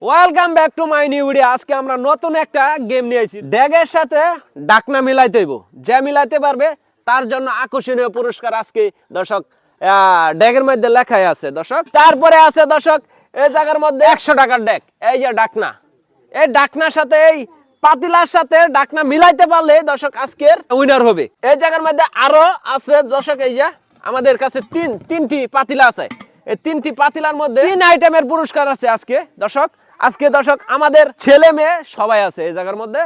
Welcome back to my new video. আজকে আমরা নতুন একটা গেম নিয়েছি। ড্যাগের সাথে ডাকনা মিলাইতে হইব। যে মিলাইতে পারবে তার জন্য আকর্ষণীয় পুরস্কার আজকে দর্শক ড্যাগের মধ্যে লেখাই আছে দর্শক। তারপরে আছে দর্শক এই জায়গার মধ্যে 100 টাকার ড্যাগ। এই যে ডাকনা, এই ডাকনার সাথে এই পাতিলার সাথে ডাকনা মিলাইতে পারলে দর্শক আজকের উইনার হবে। এই জায়গার মধ্যে আরো আছে দর্শক, এই যে আমাদের কাছে তিনটি পাতিলা আছে। এই তিনটি পাতিলার মধ্যে 3 আইটেমের পুরস্কার আছে আজকে দর্শক। আজকে দর্শক আমাদের ছেলে মেয়ে সবাই আছে এই জায়গার মধ্যে।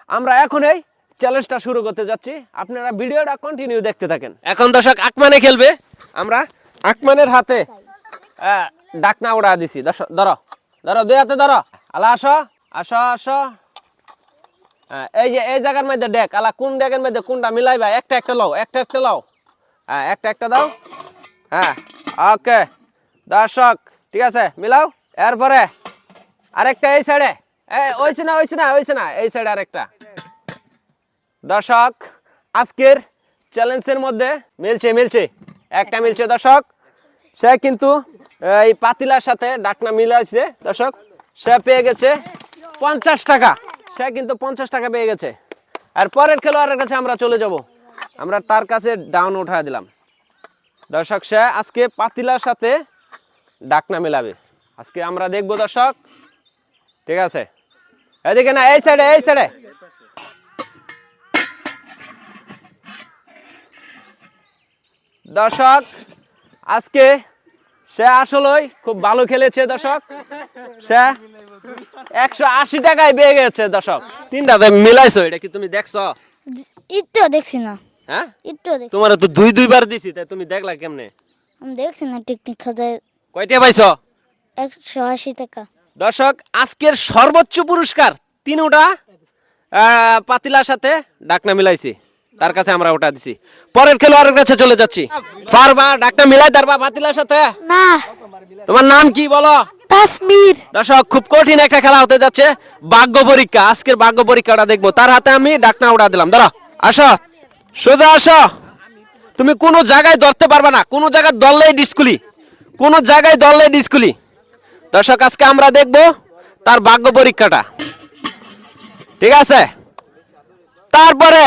আমরা এখন এই চ্যালেঞ্জটা শুরু করতে যাচ্ছি, আপনারা ভিডিওটা কন্টিনিউ দেখতে থাকেন। এখন দর্শক আকমানে খেলবে। আমরা আকমানের হাতে ডাকনা উড়া দিছি। দর্শক ধরো ধরো, দুই হাতে ধরো। আলা আসো আসো আসো। এই যে এই জায়গার মধ্যে ডেক, আলা কোন ডেকের মধ্যে কোনটা মিলাইবা? একটা একটা লাও, একটা একটা লাও। হ্যাঁ একটা একটা দাও। হ্যাঁ ওকে দর্শক ঠিক আছে, মিলাও। এরপরে আরেকটা এই সাইডে। ওইছে না ওইছে না ওইছে না, এই সাইডে আরেকটা। দর্শক আজকের চ্যালেঞ্জের মধ্যে মিলছে মিলছে, একটা মিলছে দর্শক। সে কিন্তু এই পাতিলার সাথে ডাকনা মিলাইছে দর্শক। সে পেয়ে গেছে 50 টাকা। সে কিন্তু 50 টাকা পেয়ে গেছে। আর পরের খেলোয়াড়ের কাছে আমরা চলে যাব। আমরা তার কাছে ডাউন উঠা দিলাম দর্শক। সে আজকে পাতিলার সাথে ডাকনা মিলাবে। আজকে আমরা দেখবো দর্শক, ঠিক আছে? এদিকে না, এই সাইডে এই সাইডে। দর্শক আজকে সে আসলেই খুব ভালো খেলেছে দর্শক। সে 180 টাকায় পেয়ে গেছে দর্শক। তিনটাতে মিলাইছো, এটা কি তুমি দেখছো? একটু দেখছি না। হ্যাঁ একটু দেখছি। তোমার তো দুইবার দিছি, তাই তুমি দেখলা কেমনে? আমি দেখছি না টেকনিক খাজায়। কয়টা পাইছো? 180 টাকা। দর্শক আজকের সর্বোচ্চ পুরস্কার তিনটা পাতিলার সাথে ডাকনা মিলাইছি, তার কাছে আমরা ওটা দিছি। পরের খেলোয়াড়ের কাছে চলে যাচ্ছি। পারবা ডাকনা মিলাই পারবা পাতিলার সাথে? না। তোমার নাম কি বলো? তাসমির। দর্শক খুব কঠিন একটা খেলা হতে যাচ্ছে, ভাগ্য পরীক্ষা। আজকের ভাগ্য পরীক্ষাটা দেখবো। তার হাতে আমি ডাকনা উড়া দিলাম। দাঁড়া, আসো সোজা আসো। তুমি কোনো জায়গায় ধরতে পারবা না, কোনো জায়গায় ধরলেই ডিসকুলি, কোনো জায়গায় ধরলেই ডিসকুলি। দর্শক আজকে আমরা দেখবো তার ভাগ্য পরীক্ষাটা, ঠিক আছে? তারপরে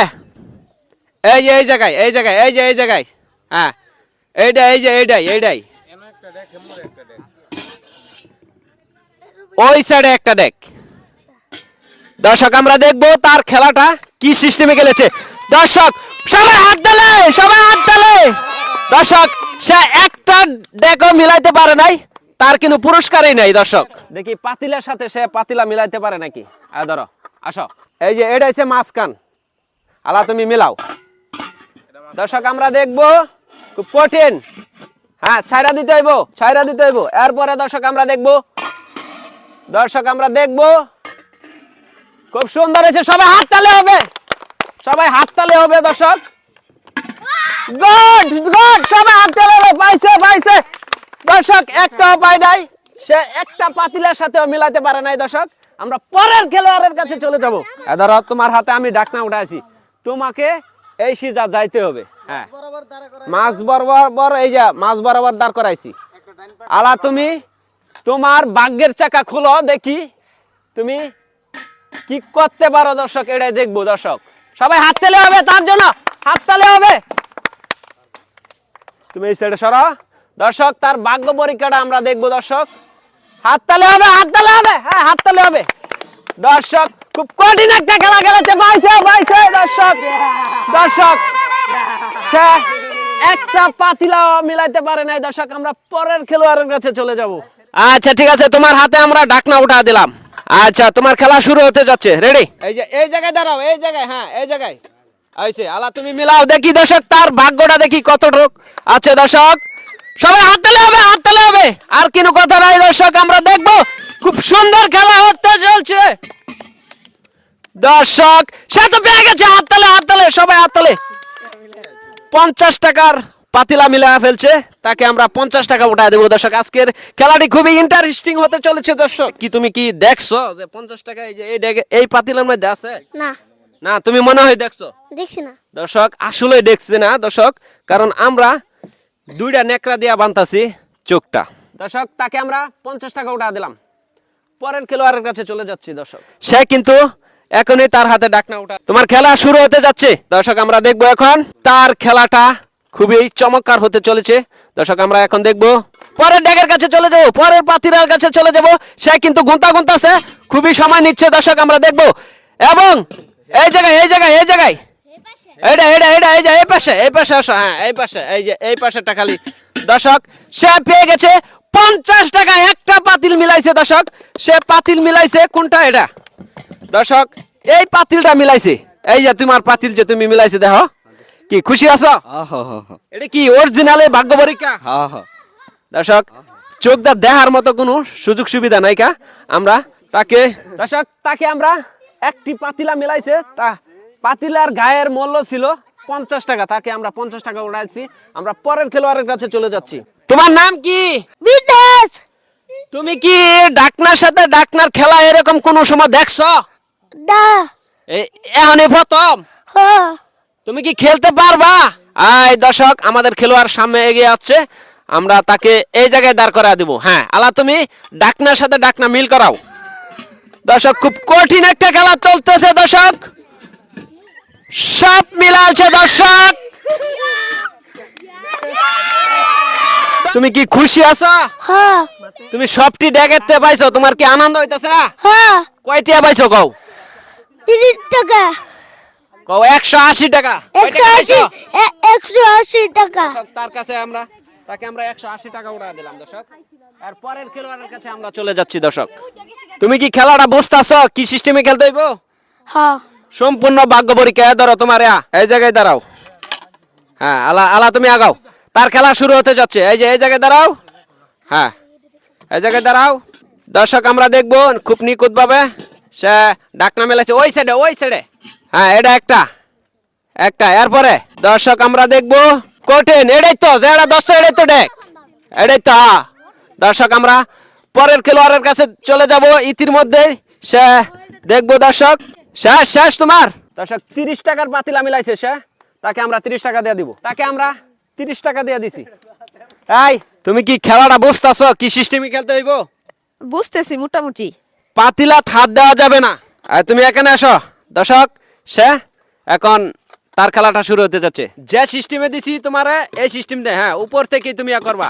এই যে এই জায়গায় এই জায়গায় এই যে এই জায়গায়, হ্যাঁ এইটা এই যে এইটাই এইটাই, ওই সাইডে একটা ডেক। দর্শক আমরা দেখবো তার খেলাটা কি সিস্টেমে খেলেছে। দর্শক সবাই হাত তালে, সবাই হাত তালে। দর্শক সে একটা ডেকও মিলাইতে পারে নাই, তার কিন্তু পুরস্কারই নাই। দর্শক দেখি পাতিলার সাথে সে পাতিলা মিলাইতে পারে নাকি। ধরো আসো, এই যে এটা হচ্ছে মাঝখান। আলা তুমি মিলাও। দর্শক আমরা দেখবো, খুব কঠিন। হ্যাঁ ছাইরা দিতে হইব, ছাইরা দিতে হইব। এরপরে দর্শক আমরা দেখবো, দর্শক আমরা দেখবো খুব সুন্দর হয়েছে। সবাই হাত তালে হবে, সবাই হাত তালে হবে দর্শক। গুড গুড, সবাই হাত তালে হবে। পাইছে পাইছে দর্শক, একটাও পাই নাই। সে একটা পাতিলার সাথেও মিলাতে পারে নাই দর্শক। আমরা পরের খেলোয়াড়ের কাছে চলে যাব। ধরো তোমার হাতে আমি ডাকনা উঠাইছি, তোমাকে এই সিজা যাইতে হবে। হ্যাঁ মাছ বরাবর, এই যে মাছ বরাবর দাঁড় করাইছি। আলা তুমি তোমার ভাগ্যের চাকা খুলো, দেখি তুমি কি করতে পারো দর্শক। এটাই দেখবো দর্শক। সবাই হাত তালে হবে, তার জন্য হাত তালে হবে। তুমি এই সাইডে সরো দর্শক। তার ভাগ্য পরীক্ষাটা আমরা দেখবো দর্শক। হাত তালে হবে, হাত তালে হবে, হ্যাঁ হাত তালে হবে। দর্শক খুব কঠিন একটা খেলা খেলেছে। পাইছে পাইছে দর্শক। দর্শক সে একটা পাতিলা মিলাইতে পারে নাই দর্শক। আমরা পরের খেলোয়াড়ের কাছে চলে যাব। আচ্ছা ঠিক আছে, তোমার হাতে আমরা ডাকনা উঠা দিলাম। আচ্ছা তোমার খেলা শুরু হতে যাচ্ছে, রেডি? এই যে এই জায়গায় দাঁড়াও, এই জায়গায়, হ্যাঁ এই জায়গায় আইছে। আলা তুমি মিলাও, দেখি দর্শক তার ভাগ্যটা দেখি কতটুক আছে। দর্শক সবাই হাত তালে হবে, হাত তালে হবে। আর কোনো কথা নাই দর্শক, আমরা দেখবো খুব সুন্দর খেলা হতে চলছে। দর্শক সে তো পেয়ে গেছে। হাত তালে, হাত তালে, সবাই হাত তালে। 50 টাকার পাতিলা মিলা ফেলছে, তাকে আমরা 50 টাকা উঠায় দেবো দর্শক। আজকের খেলাটি খুবই ইন্টারেস্টিং হতে চলেছে দর্শক। কি তুমি কি দেখছো যে 50 টাকা এই যে এই পাতিলার মধ্যে আছে? না না তুমি মনে হয় দেখছো? দেখছি না দর্শক আসলে দেখছি না দর্শক, কারণ আমরা দুইটা নেকড়া দিয়া বানতাছি চোখটা। দর্শক তাকে আমরা 50 টাকা উঠা দিলাম। পরের খেলোয়াড়ের কাছে চলে যাচ্ছি দর্শক। সে কিন্তু এখনই তার হাতে ডাকনা ওঠা। তোমার খেলা শুরু হতে যাচ্ছে দর্শক, আমরা দেখবো এখন তার খেলাটা খুবই চমৎকার হতে চলেছে দর্শক। আমরা এখন দেখবো পরের ড্যাগের কাছে চলে যাবো, পরের পাতিলার কাছে চলে যাব। সে কিন্তু গুনতাছে, খুবই সময় নিচ্ছে দর্শক। আমরা দেখবো এবং এই জায়গায় এটা এই যে এই পাশে আসো, হ্যাঁ এই পাশেটা খালি দর্শক। সে পেয়ে গেছে 50 টাকা, একটা পাতিল মিলাইছে দর্শক। সে পাতিল মিলাইছে কোনটা এটা দর্শক, এই পাতিলটা মিলাইছে। এই যে তোমার পাতিল যে তুমি মিলাইছে, দেখো কি খুশি আছো? এটা কি অরিজিনালে ভাগ্য পরীক্ষা দর্শক? চোখটা দেখার মতো কোনো সুযোগ সুবিধা নাই কা। আমরা তাকে আমরা একটি পাতিলা মিলাইছে, তা পাতিলার গায়ের মূল্য ছিল 50 টাকা, তাকে আমরা 50 টাকা উঠাইছি। আমরা পরের খেলোয়াড়ের কাছে চলে যাচ্ছি। তোমার নাম কি? বিদেশ। তুমি কি ডাকনার সাথে ডাকনার খেলা এরকম কোন সময় দেখছো? দা। এখনই প্রথম? হ্যাঁ। তুমি কি খেলতে পারবা? এই দর্শক, আমাদের খেলোয়াড় সামনে এগিয়ে আসছে, আমরা তাকে এই জায়গায় দাঁড় করা দিব। হ্যাঁ আলা, তুমি ডাকনার সাথে ডাকনা মিল করাও দর্শক। খুব কঠিন একটা খেলা চলতেছে দর্শক, সব মিলাচ্ছে দর্শক। তুমি কি খুশি আছো? হ্যাঁ। তুমি সবটি ড্যাগেতে পাইছো, তোমার কি আনন্দ হইতাছে না? হ্যাঁ। কয়টিয়া পাইছো কও? 30 টাকা। কও 180 টাকা। 180 টাকা। তার কাছে তাকে আমরা 180 টাকা উড়া দিলাম দর্শক। আর পরের খেলোয়াড়ের কাছে আমরা চলে যাচ্ছি দর্শক। তুমি কি খেলাটা বুঝতাছো কি সিস্টেমে খেলতে হইব? হ্যাঁ। সম্পূর্ণ ভাগ্য পরীক্ষা। ধরো তোমার এই জায়গায় দাঁড়াও। হ্যাঁ আলা তুমি আগাও, তার খেলা শুরু হতে যাচ্ছে। এই যে এই জায়গায় দাঁড়াও, হ্যাঁ এই জায়গায় দাঁড়াও দর্শক। আমরা দেখবো খুব নিখুঁত ভাবে সে ডাকনা মেলাচ্ছে ওই সাইডে। হ্যাঁ এটা একটা এরপরে দর্শক আমরা দেখবো কঠিন, এটাই তো যেটা 10, এটাই তো ডেক, এটাই তো দর্শক। আমরা পরের খেলোয়াড়ের কাছে চলে যাব ইতিমধ্যে। সে দেখবো দর্শক, শেষ তোমার দর্শক। 30 টাকার পাতিলা মিলাইছে সে, তাকে আমরা 30 টাকা দিয়ে দিব। তাকে আমরা 30 টাকা দিয়ে দিছি। এই তুমি কি খেলাটা বুঝতাছো কি সিস্টেমে খেলতে হইব? বুঝতেছি মোটামুটি। পাতিলা হাত দেওয়া যাবে না। আর তুমি এখানে আসো দর্শক। সে এখন তার খেলাটা শুরু হতে যাচ্ছে। যে সিস্টেমে দিছি তোমারে এই সিস্টেম দে, হ্যাঁ উপর থেকেই তুমি করবা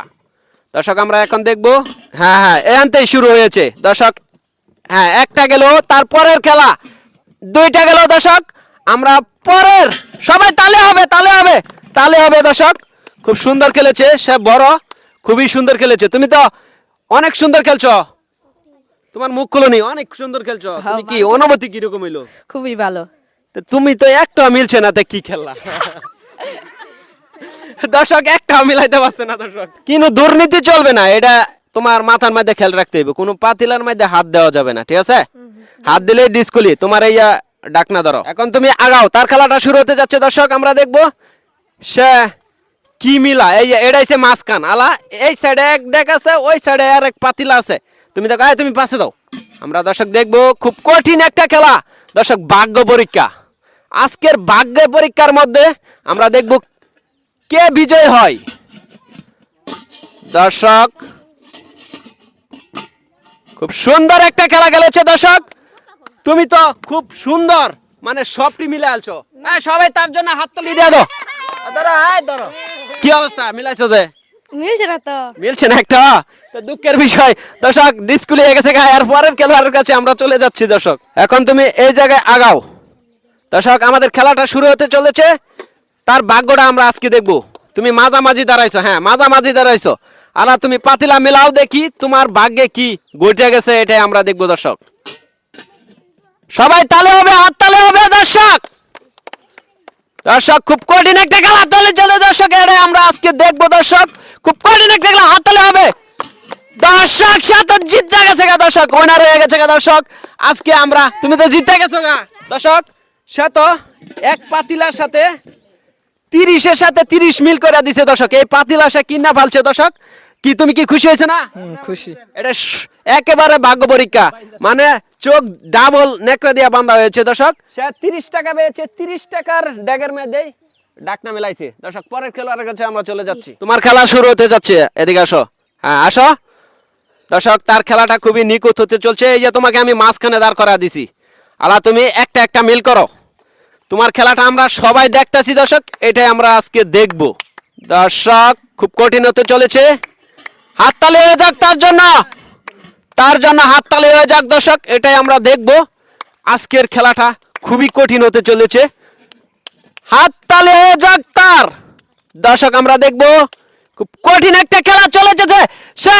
দর্শক। আমরা এখন দেখবো, হ্যাঁ এখানতেই শুরু হয়েছে দর্শক। হ্যাঁ একটা গেল, তারপরের খেলা 2টা গেল দর্শক। আমরা পরের সবাই তালে হবে দর্শক। খুব সুন্দর খেলেছে সে, বড় খুবই সুন্দর খেলেছে। তুমি তো অনেক সুন্দর খেলছো, তোমার মুখ খুলোনি, অনেক সুন্দর খেলছো। তুমি কি অনুভূতি কিরকম হইলো? খুবই ভালো। তুমি তো একটা মিলছে না, তে কি খেললা দর্শক? একটা মিলাইতে পারছে না দর্শক। কিন্তু দুর্নীতি চলবে না, এটা তোমার মাথার মধ্যে খেয়াল রাখতে হবে। কোনো পাতিলার মধ্যে হাত দেওয়া যাবে না, ঠিক আছে? হাত দিলে ডিসকুলি। তোমার এই ডাকনা ধরো। এখন তুমি আগাও, তার খেলাটা শুরু হতে যাচ্ছে দর্শক। আমরা দেখবো সে কি মিলা। এই যে এটা হচ্ছে মাঝখান আলা, এই সাইডে এক ডেক আছে, ওই সাইডে আর এক পাতিলা আছে। তুমি দেখো, তুমি পাশে দাও। আমরা দর্শক দেখবো খুব কঠিন একটা খেলা দর্শক, ভাগ্য পরীক্ষা। আজকের ভাগ্য পরীক্ষার মধ্যে আমরা দেখব কে বিজয় হয় দর্শক। খুব সুন্দর একটা খেলা খেলেছে দর্শক। তুমি তো খুব সুন্দর, মানে সবটি মিলে আলছো। সবাই তার জন্য হাততালি দিয়ে দাও। ধরো কি অবস্থা, মিলাইছো যে? মিলছে না একটা, তো দুঃখের বিষয় দর্শক। ডিসকুলি হয়ে গেছে। আর পরের খেলোয়াড়ের কাছে আমরা চলে যাচ্ছি দর্শক। এখন তুমি এই জায়গায় আগাও দর্শক। আমাদের খেলাটা শুরু হতে চলেছে, তার ভাগ্যটা আমরা আজকে দেখবো। তুমি মাঝামাঝি দাঁড়াইছো, হ্যাঁ মাঝামাঝি দাঁড়াইছো। আর তুমি পাতিলা মিলাও, দেখি তোমার ভাগ্যে কি ঘটে গেছে, এটাই আমরা দেখবো দর্শক। সবাই তালে হবে, হাত তালে হবে দর্শক। দর্শক খুব কঠিন একটা খেলা চলে দর্শক, এটাই আমরা আজকে দেখবো দর্শক। খুব কঠিন একটা খেলা, হাত তালে হবে দর্শক। সে তো জিতে গেছে গা দর্শক, ওনার হয়ে গেছে গা দর্শক। আজকে আমরা, তুমি তো জিতে গেছো গা দর্শক। সে তো এক পাতিলার সাথে 30-এর সাথে 30 মিল করে দিছে দর্শক। এই পাতিলা সে কিনা ফালছে দর্শক। কি তুমি কি খুশি হয়েছে না? খুশি। এটা একেবারে ভাগ্য পরীক্ষা, মানে চোখ ডাবল নেকড়া দিয়া বাঁধা হয়েছে দর্শক। সে 30 টাকা পেয়েছে, 30 টাকার ড্যাগের মধ্যে ডাকনা মেলাইছে দর্শক। পরের খেলোয়াড়ের কাছে আমরা চলে যাচ্ছি। তোমার খেলা শুরু হতে যাচ্ছে, এদিকে আসো। হ্যাঁ আসো দর্শক তার খেলাটা খুবই নিখুঁত হতে চলছে। এই যে তোমাকে আমি মাঝখানে দাঁড় করা দিছি, আলা তুমি একটা একটা মিল করো। তোমার খেলাটা আমরা সবাই দেখতেছি দর্শক, এটাই আমরা আজকে দেখব। দর্শক খুব কঠিন হতে চলেছে, হাততালি হয়ে যাক তার জন্য হাততালি হয়ে যাক দর্শক, এটাই আমরা দেখব। আজকের খেলাটা খুবই কঠিন হতে চলেছে, হাততালি হয়ে যাক তার। দর্শক আমরা দেখব খুব কঠিন একটা খেলা চলেছে। সে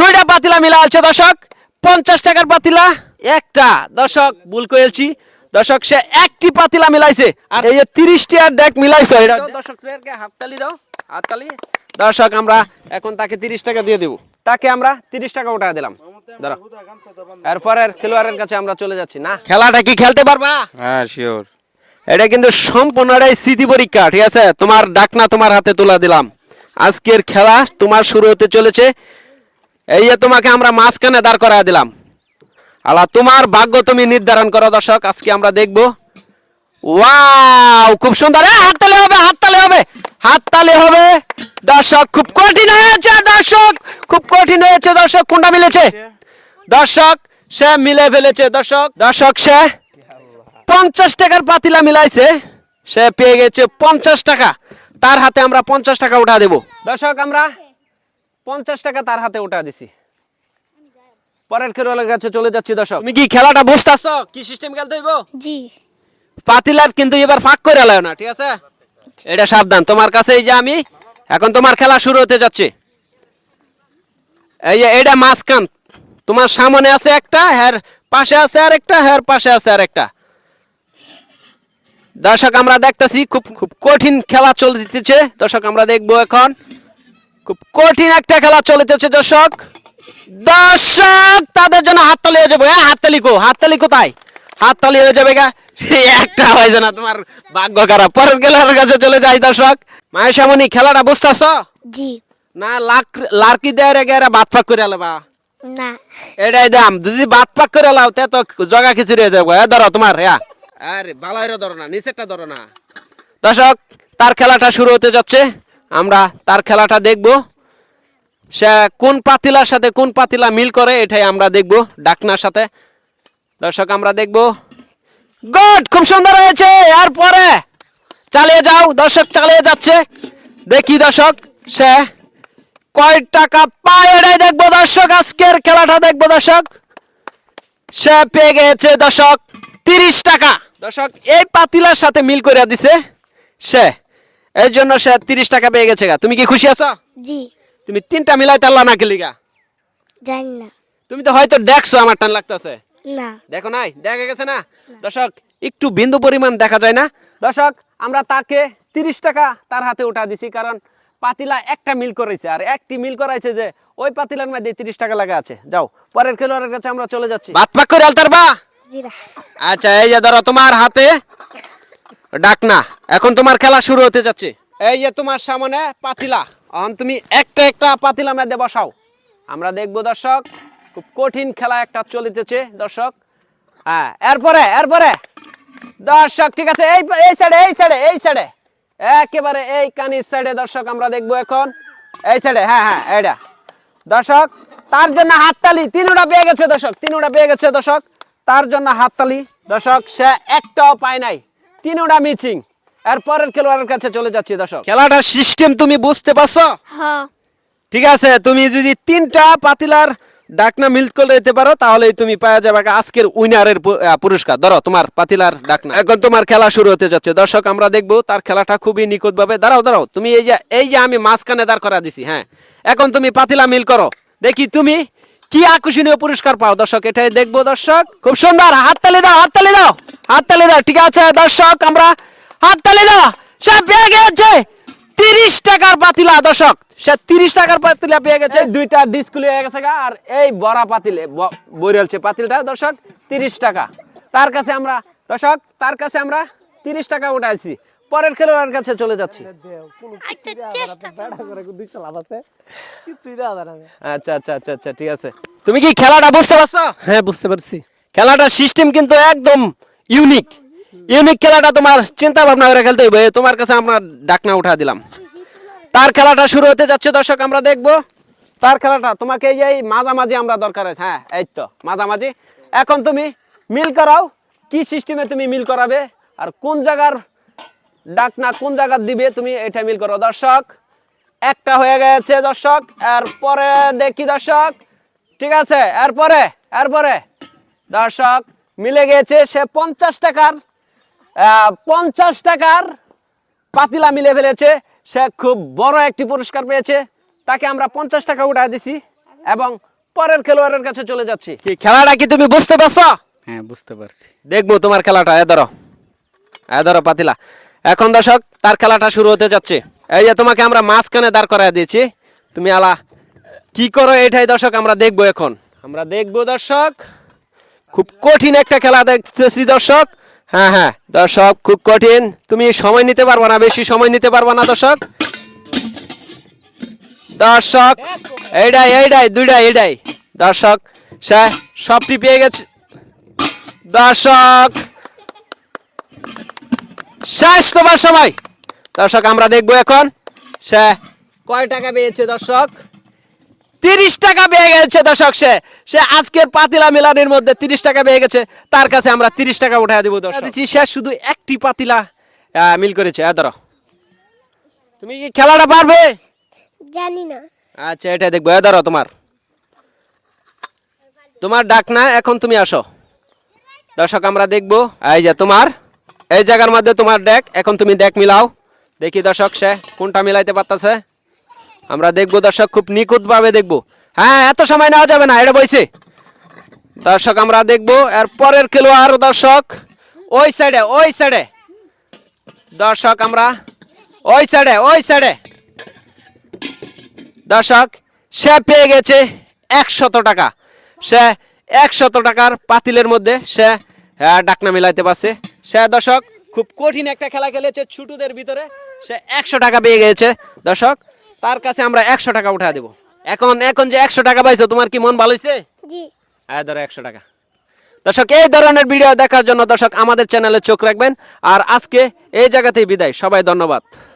দুইটা পাতিলা মিলা আছে দর্শক, 50 টাকার পাতিলা একটা। দর্শক ভুল করেছি দর্শক, সে একটি পাতিলা মিলাইছে আর এই যে 30 টাকার ডেক মিলাইছে। এটা দর্শকদেরকে হাততালি দাও, হাততালি। দর্শক আমরা এখন তাকে 30 টাকা দিয়ে দেব, তাকে আমরা 30 টাকা উঠা দিলাম। ধরো, এরপরের খেলোয়াড়ের কাছে আমরা চলে যাচ্ছি। না খেলাটা কি খেলতে পারবা? হ্যাঁ শিওর। এটা কিন্তু সম্পূর্ণটাই স্মৃতি পরীক্ষা, ঠিক আছে? তোমার ডাকনা তোমার হাতে তুলে দিলাম। আজকের খেলা তোমার শুরু হতে চলেছে। এই যে তোমাকে আমরা মাঝখানে দাঁড় করায় দিলাম, আলা তোমার ভাগ্য তুমি নির্ধারণ করো। দর্শক আজকে আমরা দেখব। ওয়াও, খুব সুন্দর। হাততালি হবে, হাততালি হবে, হাততালি হবে। দর্শক খুব কঠিন হয়েছে, দর্শক খুব কঠিন হয়েছে। দর্শক কোনটা মিলেছে? দর্শক সে মিলে ফেলেছে। দর্শক সে 50 টাকার পাতিলা মিলাইছে, সে পেয়ে গেছে 50 টাকা। তার হাতে আমরা 50 টাকা উঠা দেব। দর্শক আমরা 50 টাকা তার হাতে উঠা দিছি। পরের খেলোয়াড়ের কাছে চলে যাচ্ছি। দর্শক তুমি কি খেলাটা বুঝতেছো কি সিস্টেম খেলতে হইব? জি। পাতিলার কিন্তু এবার ফাঁক করে লাও না, ঠিক আছে? এটা সাবধান। তোমার কাছে এই যে আমি এখন তোমার খেলা শুরু হতে যাচ্ছে। এই যে এটা মাঝখান, তোমার সামনে আছে একটা, হ্যার পাশে আছে আর একটা, হ্যার পাশে আছে আর একটা। দর্শক আমরা দেখতেছি খুব খুব কঠিন খেলা চলতেছে। দর্শক আমরা দেখবো এখন খুব কঠিন একটা খেলা চলতেছে। দর্শক তাদের জন্য হাততালি হয়ে যাবে। হাততালি কোথায়? হাততালি হয়ে যাবে গা, একটা হয়েছে না। তোমার ভাগ্য খারাপ। পরের খেলার কাছে চলে যাই। দর্শক মায়েশামণি খেলাটা বুঝতেছ? জি। না লার্কি দেয় রেগে এরা বাদ ফাঁক করে আলাবা। না। এটাই দাম, যদি বাদ পাক করে লাও তে তো জগা খিচুড়ি হয়ে যাবো। ধরো তোমার, আরে বালাইরও ধরো না, নিচেরটা ধরো না। দর্শক তার খেলাটা শুরু হতে যাচ্ছে, আমরা তার খেলাটা দেখব। সে কোন পাতিলার সাথে কোন পাতিলা মিল করে এটাই আমরা দেখব ডাকনার সাথে। দর্শক আমরা দেখব। গুড, খুব সুন্দর হয়েছে। এরপরে চালিয়ে যাও। দর্শক চালিয়ে যাচ্ছে, দেখি দর্শক সে কয় টাকা পায় এটাই দেখবো। দর্শক আজকের খেলাটা দেখবো। দর্শক সে পেয়ে গেছে দর্শক 30 টাকা। দর্শক এই পাতিলার সাথে মিল করে দিছে সে, এর জন্য সে 30 টাকা পেয়ে গেছে। তুমি কি খুশি আছো? জি। তুমি 3টা মিলাই তাল্লা না খেলিগা? জানি না। তুমি তো হয়তো দেখছো, আমার টান লাগতেছে। না। দেখো নাই, দেখা গেছে না? দর্শক একটু বিন্দু পরিমাণ দেখা যায় না। দর্শক আমরা তাকে 30 টাকা তার হাতে উঠা দিছি, কারণ পাতিলা একটা মিল করেছে আর একটি মিল করাইছে যে ওই পাতিলার মধ্যে 30 টাকা লাগা আছে। যাও পরের খেলোয়াড়ের কাছে আমরা চলে যাচ্ছি। ভাত পাক করে আলতার বা। জি না। আচ্ছা এই যে ধরো তোমার হাতে ডাকনা, এখন তোমার খেলা শুরু হতে যাচ্ছে। এই যে তোমার সামনে পাতিলা, এখন তুমি একটা একটা পাতিলা মধ্যে বসাও, আমরা দেখবো। দর্শক খুব কঠিন খেলা একটা চলিতেছে। দর্শক এরপরে দর্শক ঠিক আছে, এই সাইডে একেবারে এই কানির সাইডে। দর্শক আমরা দেখবো এখন এই সাইডে। হ্যাঁ এইটা। দর্শক তার জন্য হাততালি, 3টা পেয়ে গেছে। দর্শক 3টা পেয়ে গেছে। দর্শক তার জন্য হাততালি। দর্শক সে একটাও পায় নাই, 3টা মিচিং। এরপরের খেলোয়াড়ের কাছে চলে যাচ্ছি। দর্শক খেলাটার সিস্টেম তুমি বুঝতে পারছো? হ্যাঁ। ঠিক আছে, তুমি যদি 3টা পাতিলার ডাকনা মিল করে দিতে পারো তাহলেই তুমি পাওয়া যাবে আজকের উইনারের পুরস্কার। ধরো তোমার পাতিলার ডাকনা। এখন তোমার খেলা শুরু হতে যাচ্ছে। দর্শক আমরা দেখবো তার খেলাটা খুবই নিখুঁত ভাবে। দাঁড়াও তুমি এই যে আমি মাঝখানে দাঁড় করা দিছি। হ্যাঁ এখন তুমি পাতিলা মিল করো, দেখি তুমি কি আকর্ষণীয় পুরস্কার পাও। দর্শক এটাই দেখবো। দর্শক খুব সুন্দর, হাততালি দাও। ঠিক আছে দর্শক আমরা হাততালি দাও। সে পেয়ে গেছে 30 টাকার পাতিলা। দর্শক সে 30 টাকার পাতিলা পেয়ে গেছে। 2টা ডিসপ্লে হয়ে গেছে আর এই বড় পাতিলে বইরলছে পাতিলটা। দর্শক 30 টাকা তার কাছে আমরা। দর্শক তার কাছে আমরা 30 টাকা উঠাইছি। পরের খেলোয়াড়ের কাছে চলে যাচ্ছি। আচ্ছা ঠিক আছে। তুমি কি খেলাটা বুঝতে পারছো? হ্যাঁ বুঝতে পারছি। খেলাটার সিস্টেম কিন্তু একদম ইউনিক খেলাটা। তোমার চিন্তা ভাবনা করে খেলতে হইবে। তোমার কাছে আমরা ডাকনা উঠা দিলাম, তার খেলাটা শুরু হতে যাচ্ছে। দর্শক আমরা দেখবো তার খেলাটা তোমাকে এই যে এই মাঝামাঝি আমরা দরকার আছে। হ্যাঁ এই তো মাঝামাঝি। এখন তুমি মিল করাও, কি সিস্টেমে তুমি মিল করাবে আর কোন জায়গার ডাকনা কোন জায়গা দিবে তুমি এটা মিল করো। দর্শক একটা হয়ে গেছে দর্শক, এরপরে দেখি দর্শক, ঠিক আছে, এরপরে দর্শক মিলে গেছে, সে 50 টাকার পাতিলা মিলে ফেলেছে, সে খুব বড় একটি পুরস্কার পেয়েছে, তাকে আমরা 50 টাকা উঠাই দিছি এবং পরের খেলোয়াড়ের কাছে চলে যাচ্ছি। কি খেলাটা কি তুমি বুঝতে পারছো? হ্যাঁ বুঝতে পারছি। দেখবো তোমার খেলাটা। এ ধরো পাতিলা। এখন দর্শক তার খেলাটা শুরু হতে যাচ্ছে। এই যে তোমাকে আমরা মাঝখানে দাঁড় করায় দিয়েছি, তুমি আলা কি করো এটাই দর্শক আমরা দেখবো। এখন আমরা দেখবো দর্শক, খুব কঠিন একটা খেলা দেখতেছি দর্শক। হ্যাঁ দর্শক খুব কঠিন, তুমি সময় নিতে পারবা না, বেশি সময় নিতে পারবা না দর্শক। এইটাই দর্শক, সে সবটি পেয়ে গেছে দর্শক। শেষ তোমার সময় দর্শক। আমরা দেখবো এখন সে কয় টাকা পেয়েছে দর্শক। 30 টাকা পেয়ে গেছে দর্শক। সে আজকের পাতিলা মিলানের মধ্যে 30 টাকা পেয়ে গেছে, তার কাছে আমরা 30 টাকা উঠাই দেবো দর্শক। সে শুধু একটি পাতিলা মিল করেছে। ধরো তুমি কি খেলাটা পারবে? জানি না। আচ্ছা এটা দেখবো। ধরো তোমার ডাক না, এখন তুমি আসো দর্শক। আমরা দেখবো এই যে তোমার এই জায়গার মধ্যে তোমার ডেক, এখন তুমি ডেক মিলাও, দেখি দর্শক সে কোনটা মিলাইতে পারতেছে। আমরা দেখবো দর্শক, খুব নিখুঁত ভাবে দেখবো। হ্যাঁ এত সময় নেওয়া যাবে না, এটা বইছে দর্শক। আমরা দেখবো এর পরের খেলোয়াড় দর্শক, ওই সাইডে দর্শক, আমরা ওই সাইডে দর্শক। সে পেয়ে গেছে 100 টাকা। সে 100 টাকার পাতিলের মধ্যে সে ডাকনা মিলাইতে পারছে। সে দর্শক খুব কঠিন একটা খেলা খেলেছে ছোটদের ভিতরে, সে 100 টাকা পেয়ে গেছে দর্শক। তার কাছে আমরা 100 টাকা উঠা দেবো। এখন যে 100 টাকা পাইছো, তোমার কি মন ভালো হয়েছে? জি। ধরো 100 টাকা দর্শক। এই ধরনের ভিডিও দেখার জন্য দর্শক আমাদের চ্যানেলে চোখ রাখবেন। আর আজকে এই জায়গাতেই বিদায়, সবাই ধন্যবাদ।